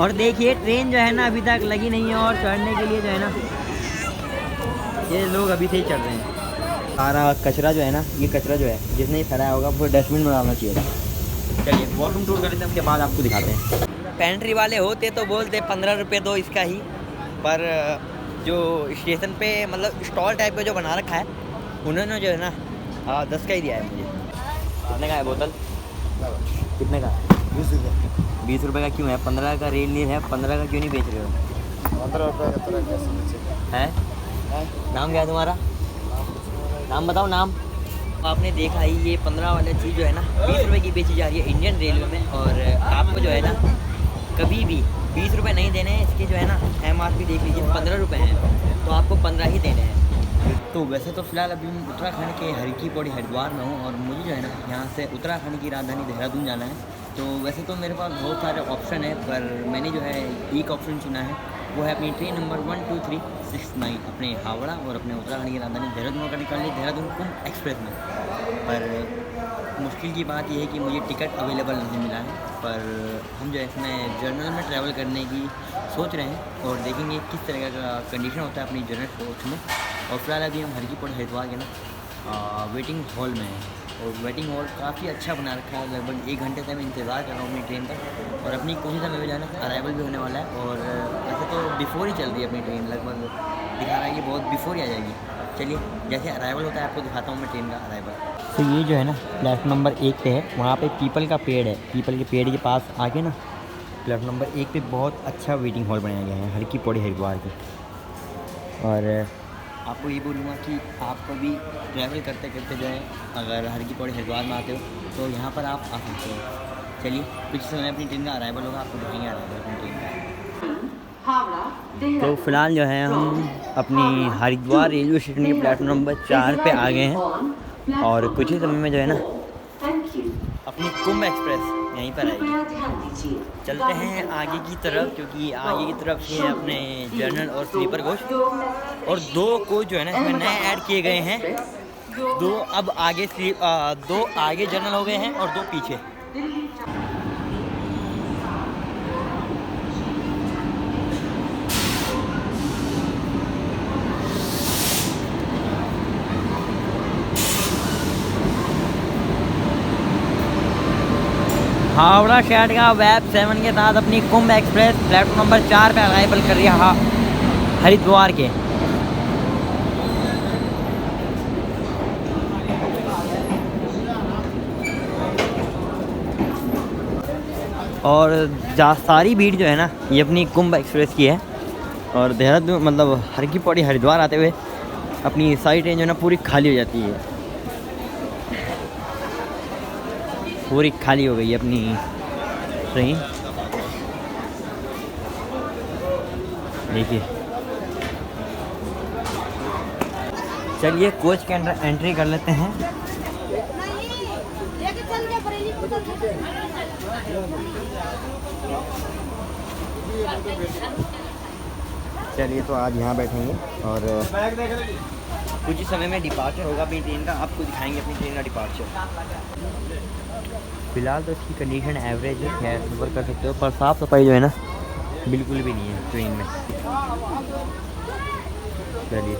और देखिए ट्रेन जो है ना अभी तक लगी नहीं है और चढ़ने के लिए जो है ना ये लोग अभी से ही चढ़ रहे हैं। सारा कचरा जो है ना, ये कचरा जो है जिसने ही फैलाया होगा वो डस्टबिन में डालना चाहिए था। चलिए वॉशरूम टूर कर लेते हैं, उसके बाद आपको दिखाते हैं। पेंट्री वाले होते तो बोलते 15 रुपये दो इसका ही, पर जो स्टेशन पे मतलब स्टॉल टाइप का जो बना रखा है उन्होंने जो है ना 10 का ही दिया है मुझे। कितने का है बोतल? कितने का है? 20 रुपये। 20 रुपये का क्यों है? 15 का रेल नहीं है, 15 का क्यों नहीं बेच रहे हो? 15 रुपये का तरह कैसे है? नाम क्या है तुम्हारा? नाम बताओ नाम। आपने देखा ही ये 15 वाला चीज़ जो है ना 20 रुपये की बेची जा रही है इंडियन रेलवे में, और आपको जो है ना कभी भी 20 रुपये नहीं देने हैं। इसके जो है ना MRP देख लीजिए 15 रुपये हैं, तो आपको 15 ही देने हैं। तो वैसे तो फ़िलहाल अभी मैं उत्तराखंड के हर की पौड़ी हरिद्वार में हूँ, और मुझे जो है ना यहाँ से उत्तराखंड की राजधानी देहरादून जाना है। तो वैसे तो मेरे पास बहुत सारे ऑप्शन है, पर मैंने जो है एक ऑप्शन चुना है, वो है अपनी ट्रेन नंबर 12369 अपने हावड़ा और अपने उत्तराखंड की राजधानी देहरादून का निकलनी देहरादून कुंभ एक्सप्रेस में। पर मुश्किल की बात यह है कि मुझे टिकट अवेलेबल नहीं मिला है, पर हम जो है इसमें जर्नल में ट्रैवल करने की सोच रहे हैं और देखेंगे किस तरह का कंडीशन होता है अपनी जर्नल कोच में। और फिलहाल अभी हम हर की पौड़ी हरिद्वार के ना वेटिंग हॉल में हैं, और वेटिंग हॉल काफ़ी अच्छा बना रखा है। लगभग 1 घंटे से मैं इंतज़ार कर रहा हूँ अपनी ट्रेन का, और अपनी कोशिश में भी जाना अराइवल भी होने वाला है। और वैसे तो बिफोर ही चल रही है अपनी ट्रेन, लगभग दिखा रहा है कि बहुत बिफोर ही आ जाएगी। चलिए जैसे अराइवल होता है आपको दिखाता हूँ मैं ट्रेन का अराइवल। तो ये जो है ना प्लेटफॉर्म नंबर 1 पे है, वहाँ पे पीपल का पेड़ है। पीपल के पेड़ के पास आके ना प्लेटफॉर्म नंबर 1 पे बहुत अच्छा वेटिंग हॉल बनाया गया है हर की पौड़ी हरिद्वार की। और आपको ये बोलूँगा कि आप कभी ट्रैवल करते करते जो है अगर हर की पौड़ी हरिद्वार में आते हो तो यहाँ पर आप आ सकते हो। चलिए कुछ समय अपनी ट्रेन का अराइवल होगा, आपको दिखाएंगे अराइवल अपनी ट्रेन का। तो फिलहाल जो है हम अपनी हरिद्वार रेलवे स्टेशन के प्लेटफॉर्म नंबर 4 पे आ गए हैं, और कुछ ही समय में जो है ना अपनी कुंभ एक्सप्रेस यहीं पर आएगी। चलते हैं आगे की तरफ, क्योंकि आगे की तरफ ये अपने जर्नल और स्लीपर कोच, और 2 कोच जो है ना इसमें नए ऐड किए गए हैं। 2 अब आगे 2 आगे जर्नल हो गए हैं और 2 पीछे। हावड़ा शहर का वेब 7 के साथ अपनी कुंभ एक्सप्रेस प्लेटफॉर्म नंबर 4 पे अराइवल कर रही है हरिद्वार के। और सारी भीड़ जो है ना ये अपनी कुंभ एक्सप्रेस की है, और देहरादून मतलब हर की पौड़ी हरिद्वार आते हुए अपनी सारी ट्रेन जो है ना पूरी खाली हो जाती है। पूरी खाली हो गई है अपनी ट्रेन, देखिए। चलिए कोच के अंदर एंट्री कर लेते हैं। चलिए तो आज यहाँ बैठेंगे, और कुछ ही समय में डिपार्चर होगा अपनी ट्रेन का, आपको दिखाएंगे अपनी ट्रेन का डिपार्चर। फिलहाल तो इसकी कंडीशन एवरेज है, खैर सफ़र कर सकते हो, पर साफ़ सफाई जो है ना बिल्कुल भी नहीं है ट्रेन में। चलिए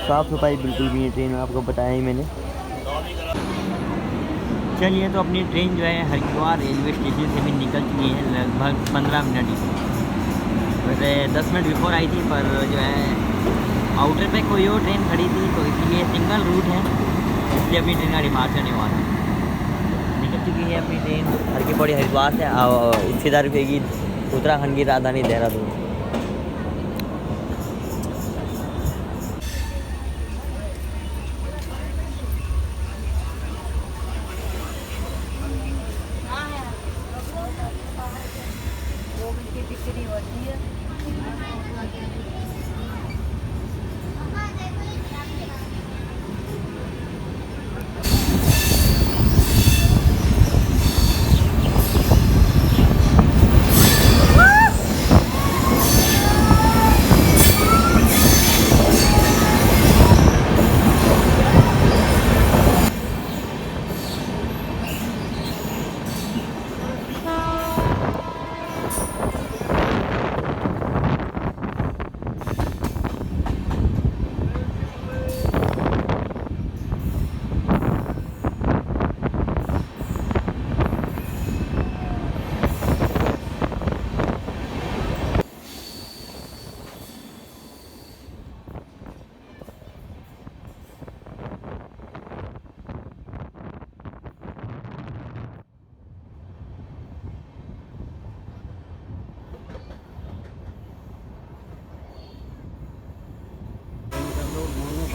साफ़ सफाई बिल्कुल भी नहीं ट्रेन में, आपको बताया ही मैंने। चलिए तो अपनी ट्रेन जो है हरिद्वार रेलवे स्टेशन से भी निकल चुकी है, लगभग 15 मिनट ही। वैसे 10 मिनट बिफोर आई थी, पर जो है आउटर पे कोई और ट्रेन खड़ी थी, तो इसलिए सिंगल रूट है, इसलिए अपनी ट्रेन का डिपार्चर नहीं हुआ था। निकल चुकी है अपनी ट्रेन हर की पौड़ी हरिद्वार से, इसके बाद रुकेगी उत्तराखंड की राजधानी देहरादून।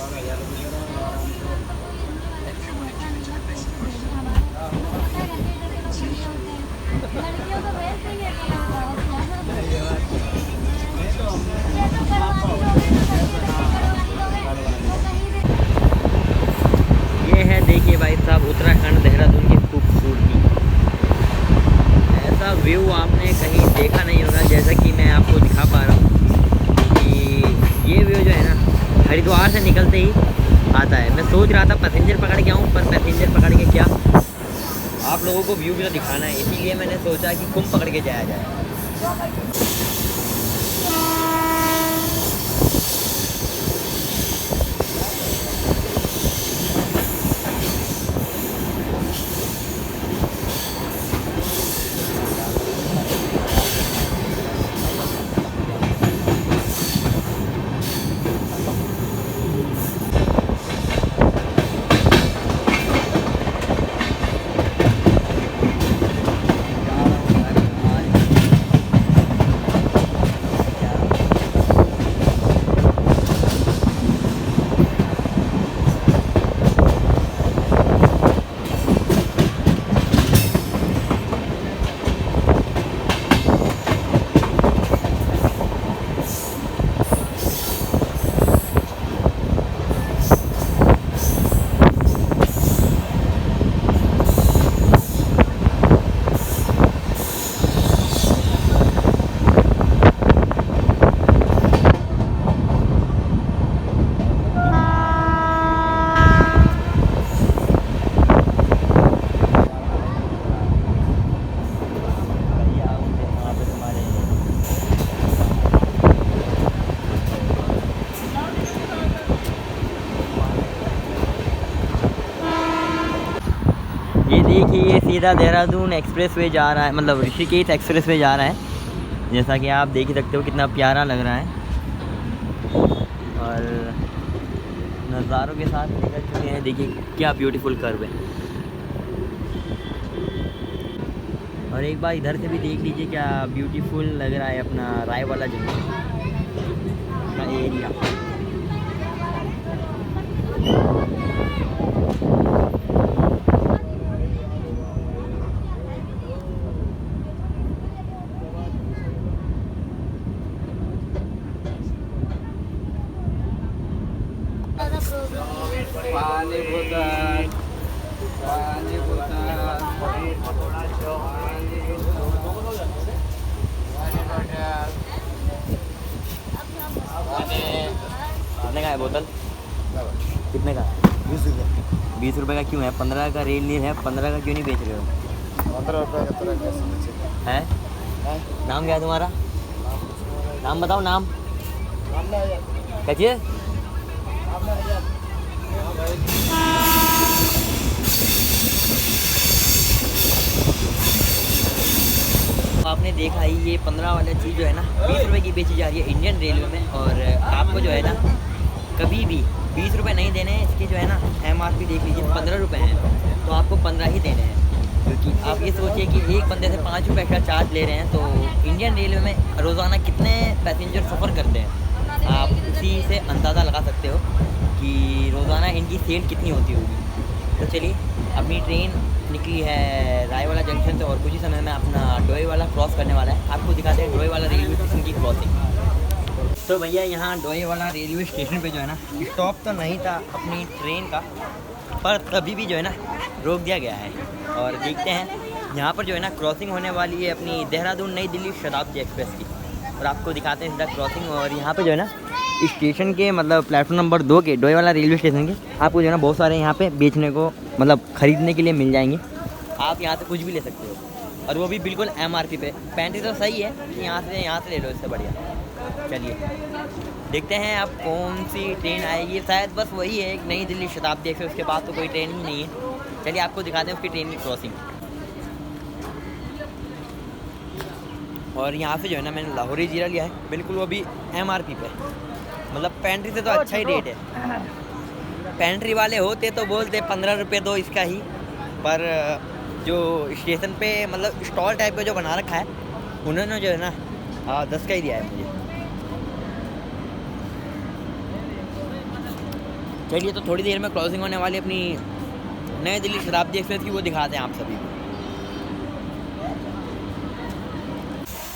ये है, देखिए भाई साहब, उत्तराखंड देहरादून की खूबसूरती। ऐसा व्यू आपने कहीं देखा नहीं होगा जैसा कि मैं आपको दिखा पा रहा हूँ कि ये व्यू जो है ना हरिद्वार से निकलते ही आता है। मैं सोच रहा था पैसेंजर पकड़ के आऊँ, पर पैसेंजर पकड़ के क्या, आप लोगों को व्यू भी तो दिखाना है, इसीलिए मैंने सोचा कि कुंभ पकड़ के जाया जाए। ये देखिए, ये सीधा देहरादून एक्सप्रेस वे जा रहा है, मतलब ऋषिकेश एक्सप्रेस वे जा रहा है। जैसा कि आप देख ही सकते हो कितना प्यारा लग रहा है, और नज़ारों के साथ निकल चुके हैं। देखिए क्या ब्यूटीफुल कर्व है। और एक बार इधर से भी देख लीजिए क्या ब्यूटीफुल लग रहा है अपना राय वाला जंगल का एरिया। पानी बोतल, पानी कितने का है बोतल? कितने का है? 20 रुपये। 20 रुपये का क्यों है? 15 का रेल नहीं है, 15 का क्यों नहीं बेच रहे हो? 15 रुपये का तरह कैसे बेचेगा? है? नाम क्या है तुम्हारा? नाम बताओ, नाम क्या चीज़? आपने देखा ही, ये 15 वाला चीज़ जो है ना 20 रुपये की बेची जा रही है इंडियन रेलवे में। और आपको जो है ना कभी भी 20 रुपये नहीं देने हैं। इसकी जो है ना MRP देख लीजिए 15 रुपये हैं, तो आपको 15 ही देने हैं। क्योंकि आप ये सोचिए कि एक बंदे से 5 रुपये एक्स्ट्रा चार्ज ले रहे हैं, तो इंडियन रेलवे में रोज़ाना कितने पैसेंजर सफ़र करते हैं, आप उसी से अंदाज़ा लगा सकते हो कि रोज़ाना इनकी सेल कितनी होती होगी। तो चलिए, अपनी ट्रेन निकली है राय वाला जंक्शन से, और कुछ ही समय में अपना डोई वाला क्रॉस करने वाला है। आपको दिखाते हैं डोई वाला रेलवे स्टेशन की क्रॉसिंग। तो भैया यहाँ डोई वाला रेलवे स्टेशन पे जो है ना स्टॉप तो नहीं था अपनी ट्रेन का, पर तभी भी जो है ना रोक दिया गया है। और देखते हैं यहाँ पर जो है ना क्रॉसिंग होने वाली है अपनी देहरादून नई दिल्ली शताब्दी एक्सप्रेस की, और आपको दिखाते हैं सीधा क्रॉसिंग। और यहाँ पे जो है ना स्टेशन के, मतलब प्लेटफॉर्म नंबर 2 के, डोई वाला रेलवे स्टेशन के, आपको जो है ना बहुत सारे यहाँ पे बेचने को, मतलब ख़रीदने के लिए मिल जाएंगे। आप यहाँ से कुछ भी ले सकते हो, और वो भी बिल्कुल MRP पे। पैंटी तो सही है कि यहाँ से ले लो, इससे बढ़िया। चलिए देखते हैं अब कौन सी ट्रेन आएगी। शायद बस वही है, एक नई दिल्ली शताब्दी एक्सप्रेस, उसके बाद तो कोई ट्रेन ही नहीं है। चलिए आपको दिखाते हैं उसकी ट्रेन की क्रॉसिंग। और यहाँ से जो है ना मैंने लाहौरी जीरा लिया है, बिल्कुल वो भी MRP पे। मतलब पेंट्री से तो अच्छा ही रेट है। पेंट्री वाले होते तो बोलते 15 रुपये दो इसका ही, पर जो स्टेशन पे मतलब स्टॉल टाइप का जो बना रखा है, उन्होंने जो है ना 10 का ही दिया है मुझे। चलिए तो थोड़ी देर में क्रॉसिंग होने वाली अपनी नई दिल्ली शताब्दी एक्सप्रेस की वो दिखाते हैं आप सभी को।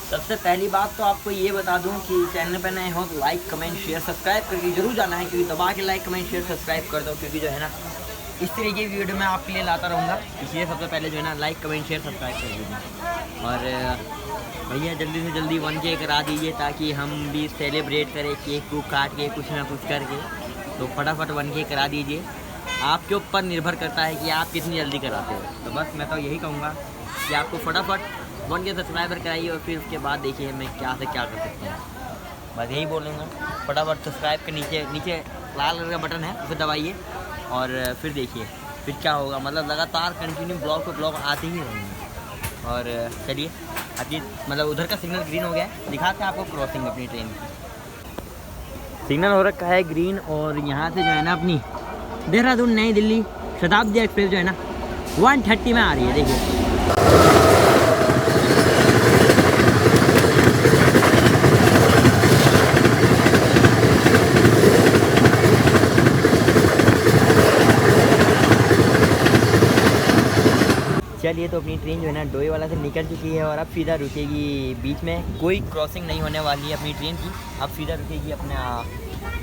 सबसे पहली बात तो आपको ये बता दूं कि चैनल पर नए हो तो लाइक कमेंट शेयर सब्सक्राइब करके जरूर जाना है, क्योंकि दबा के लाइक कमेंट शेयर सब्सक्राइब कर दो, क्योंकि जो है ना इस तरीके की वीडियो मैं आपके लिए लाता रहूँगा। इसलिए सबसे पहले जो है ना लाइक कमेंट शेयर सब्सक्राइब कर दीजिए। और भैया जल्दी से जल्दी 1K करा दीजिए ताकि हम भी सेलिब्रेट करें, केक को काट के कुछ ना कुछ करके। तो फटाफट 1K करा दीजिए। आपके ऊपर निर्भर करता है कि आप कितनी जल्दी कराते हो। तो बस मैं तो यही कहूँगा कि आपको फटाफट 1K सब्सक्राइबर कराइए और फिर उसके बाद देखिए मैं क्या से क्या कर सकता हूँ। बस यही बोलूँगा, फटाफट सब्सक्राइब के नीचे लाल कलर का बटन है उसे दबाइए और फिर देखिए फिर क्या होगा। मतलब लगातार कंटिन्यू ब्लॉग पे ब्लॉग आते ही रहेंगे। और चलिए अभी मतलब उधर का सिग्नल ग्रीन हो गया है, दिखाते हैं आपको क्रॉसिंग अपनी ट्रेन की। सिग्नल हो रखा है ग्रीन और यहाँ से जो है ना अपनी देहरादून नई दिल्ली शताब्दी एक्सप्रेस जो है ना 1:30 में आ रही है। देखिए चलिए तो अपनी ट्रेन जो है ना डोईवाला से निकल चुकी है और अब सीधा रुकेगी। बीच में कोई क्रॉसिंग नहीं होने वाली है अपनी ट्रेन की। अब सीधा रुकेगी अपना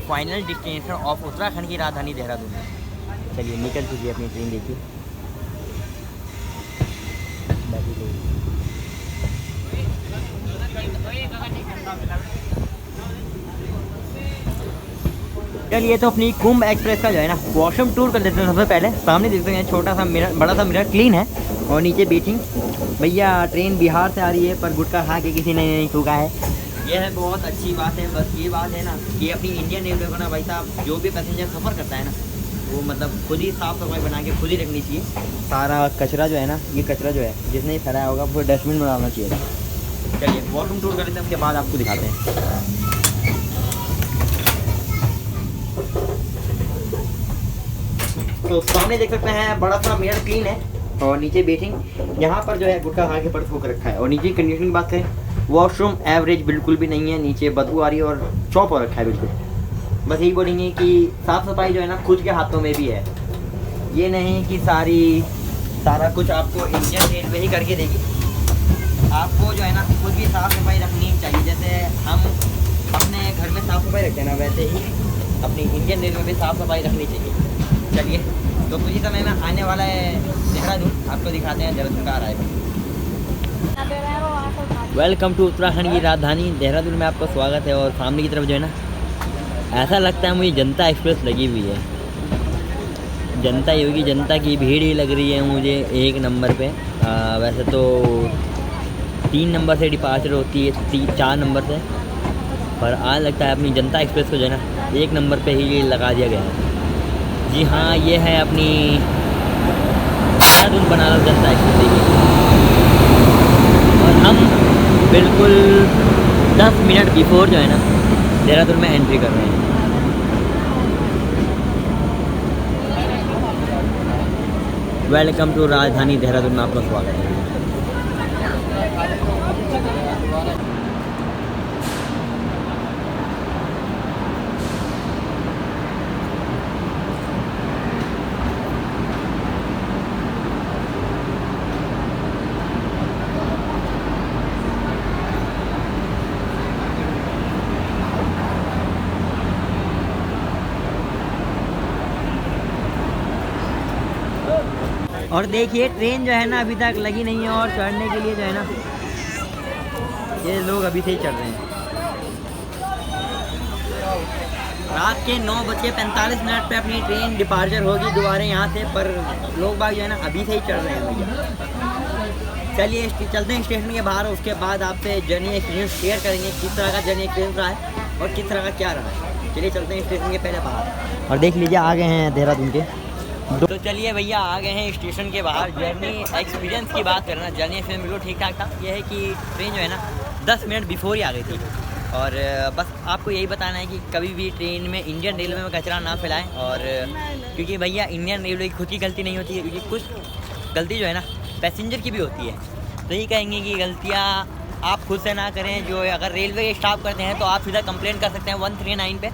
फाइनल डेस्टिनेशन ऑफ उत्तराखंड की राजधानी देहरादून में। चलिए निकल चुकी है अपनी ट्रेन, देखिए। चलिए तो अपनी कुंभ एक्सप्रेस का जो है ना वॉशरूम टूर कर देते हैं। सबसे पहले सामने देखते हैं छोटा सा मिरर, बड़ा सा मिरर क्लीन है और नीचे बेटिंग। भैया ट्रेन बिहार से आ रही है पर गुटखा खा के किसी ने नहीं थूका है, यह है बहुत अच्छी बात है। बस ये बात है ना कि अपनी इंडियन रेलवे को ना भाई साहब जो भी पैसेंजर सफ़र करता है ना वो मतलब खुद ही साफ़ सफाई बना के खुद ही रखनी चाहिए। सारा कचरा जो है ना, ये कचरा जो है जिसने फैलाया होगा वो डस्टबिन में डालना चाहिए। चलिए वॉशरूम टूर कर लेते हैं, उसके बाद आपको दिखाते हैं। तो सामने देख सकते हैं बड़ा सा मिरर क्लीन है और नीचे बेटिंग। यहाँ पर जो है गुटखा खा के पर्स होकर रखा है। और नीचे कंडीशन की बात करें, वॉशरूम एवरेज बिल्कुल भी नहीं है, नीचे बदबू आ रही है और चौप हो रखा है बिल्कुल। बस यही बोलेंगे कि साफ़ सफाई जो है ना खुद के हाथों में भी है। ये नहीं कि सारा कुछ आपको इंडियन रेलवे ही करके देगी। आपको जो है ना खुद भी साफ़ सफाई रखनी चाहिए। जैसे हम अपने घर में साफ़ सफाई रखते हैं ना, वैसे ही अपनी इंडियन रेलवे में साफ़ सफाई रखनी चाहिए। चलिए तो कुछ ही समय में आने वाला है देहरादून, आपको दिखाते हैं देहरादून का आ रहा है। वेलकम टू उत्तराखंड की राजधानी देहरादून में आपका स्वागत है। और सामने की तरफ जो है ना ऐसा लगता है मुझे जनता एक्सप्रेस लगी हुई है। जनता ही होगी, जनता की भीड़ ही लग रही है मुझे एक नंबर पे। वैसे तो 3 नंबर से डिपार्चर होती है, 4 नंबर से, पर आज लगता है अपनी जनता एक्सप्रेस को जो है ना 1 नंबर पे ही लगा दिया गया है। जी हाँ, ये है अपनी देहरादून बनारस जनता एक्सप्रेस। और हम बिल्कुल 10 मिनट बिफोर जो है ना देहरादून में एंट्री कर रहे हैं। वेलकम टू राजधानी देहरादून में आपका स्वागत है। और देखिए ट्रेन जो है ना अभी तक लगी नहीं है और चढ़ने के लिए जो है ना ये लोग अभी से ही चढ़ रहे हैं। रात के 9:45 पे अपनी ट्रेन डिपार्चर होगी दोबारा यहाँ से, पर लोग बाग जो है ना अभी से ही चढ़ रहे हैं भैया। चलिए चलते हैं स्टेशन के बाहर, उसके बाद आपसे जर्नी एक्सपीरियंस शेयर करेंगे किस तरह का जर्नी एक्सपीरियंस रहा है और किस तरह का क्या रहा है। चलिए चलते हैं स्टेशन के पहले बाहर। और देख लीजिए आ गए हैं देहरादून के। तो चलिए भैया आ गए हैं स्टेशन के बाहर। जर्नी एक्सपीरियंस की बात करना, जर्नी एक्सपीरियंस बिल्कुल ठीक ठाक था। यह है कि ट्रेन जो है ना 10 मिनट बिफोर ही आ गई थी। और बस आपको यही बताना है कि कभी भी ट्रेन में इंडियन रेलवे में कचरा ना फैलाएं। और क्योंकि भैया इंडियन रेलवे की खुद की गलती नहीं होती है, क्योंकि कुछ गलती जो है ना पैसेंजर की भी होती है। तो यही कहेंगे कि गलतियाँ आप खुद से ना करें। जो अगर रेलवे के स्टाफ करते हैं तो आप सीधा कंप्लेंट कर सकते हैं 139 पे।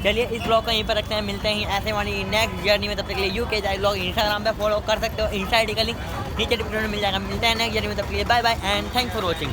चलिए इस ब्लॉग को यहीं पर रखते हैं, मिलते हैं ऐसे वाली नेक्स्ट जर्नी में। तब तक के लिए यूके जाई ब्लॉग इंस्टाग्राम पे फॉलो कर सकते हो, इंस्टा आईडी का लिंक नीचे डिस्क्रिप्शन में मिल जाएगा। मिलते हैं नेक्स्ट जर्नी में, तब तक के लिए bye bye and thanks for watching.